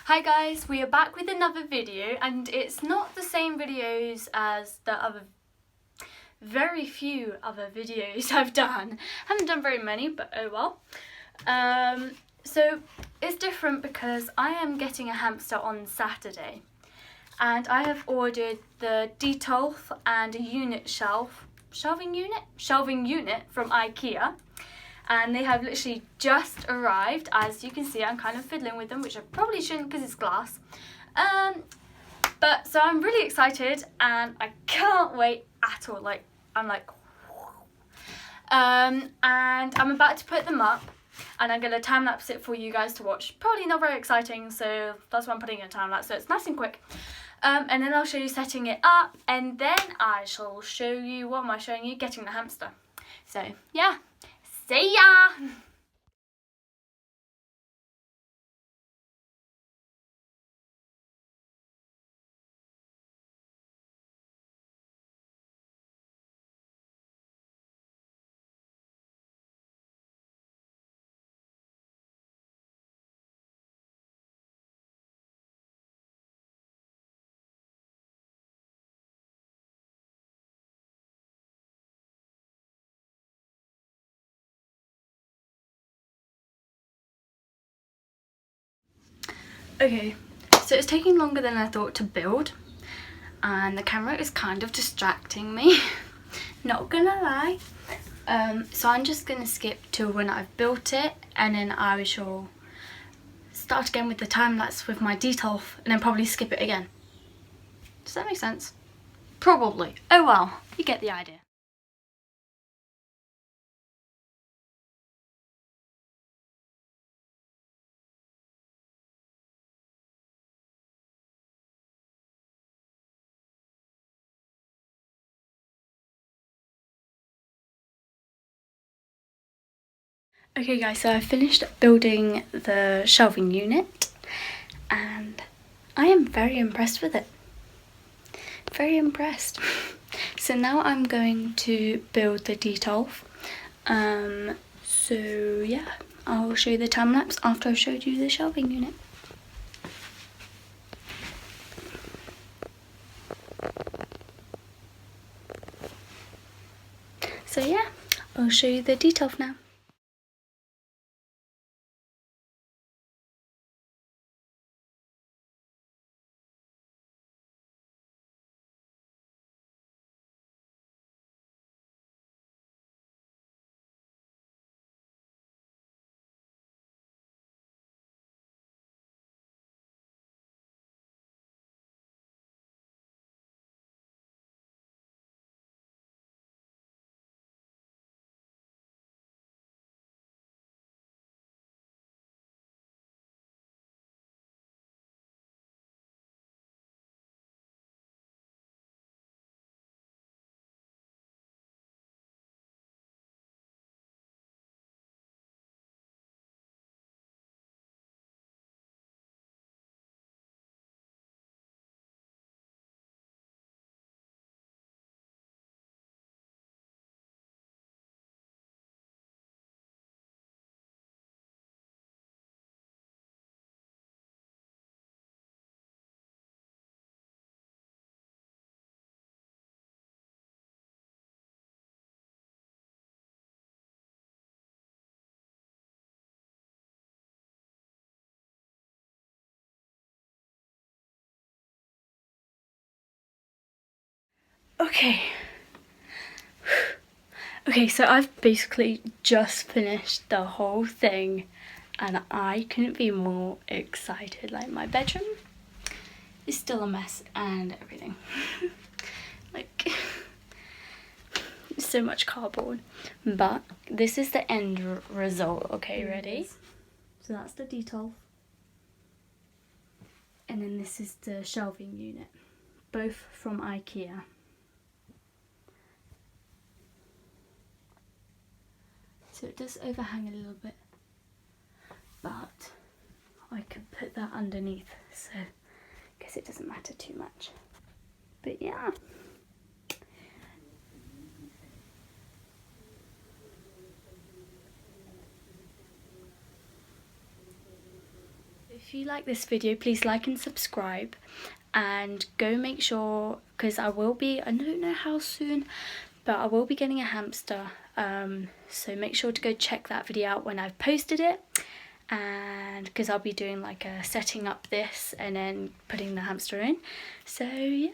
Hi guys, we are back with another video, and it's not the same videos as the other, very few other videos I've done. Haven't done very many, but oh well. So it's different because I am getting a hamster on Saturday, and I have ordered the Detolf and a shelving unit from Ikea. And they have literally just arrived. As you can see, I'm kind of fiddling with them, which I probably shouldn't because it's glass. But so I'm really excited and I can't wait at all. And I'm about to put them up and I'm going to time lapse it for you guys to watch. Probably not very exciting, so that's why I'm putting in a time lapse, so it's nice and quick. And then I'll show you setting it up, and then I shall show you, what am I showing you? Getting the hamster. So yeah. See ya! Okay, so it's taking longer than I thought to build, and the camera is kind of distracting me, not gonna lie. So I'm just gonna skip to when I've built it, and then I shall start again with the time lapse with my Detolf, and then probably skip it again. Does that make sense? Probably. Oh well, you get the idea. Okay guys, so I finished building the shelving unit and I am very impressed with it. Very impressed. So now I'm going to build the Detolf. So yeah, I'll show you the time lapse after I've showed you the shelving unit. So yeah, I'll show you the Detolf now. Okay. Okay, so I've basically just finished the whole thing and I couldn't be more excited. Like, my bedroom is still a mess and everything. Like, so much cardboard. But this is the end result. Okay, ready? So that's the Detolf. And then this is the shelving unit. Both from Ikea. So it does overhang a little bit, but I could put that underneath, so I guess it doesn't matter too much. But yeah. if you like this video, please like and subscribe, and go make sure, because I don't know how soon, but I will be getting a hamster, so make sure to go check that video out when I've posted it, and because I'll be doing like a setting up this and then putting the hamster in. So yeah.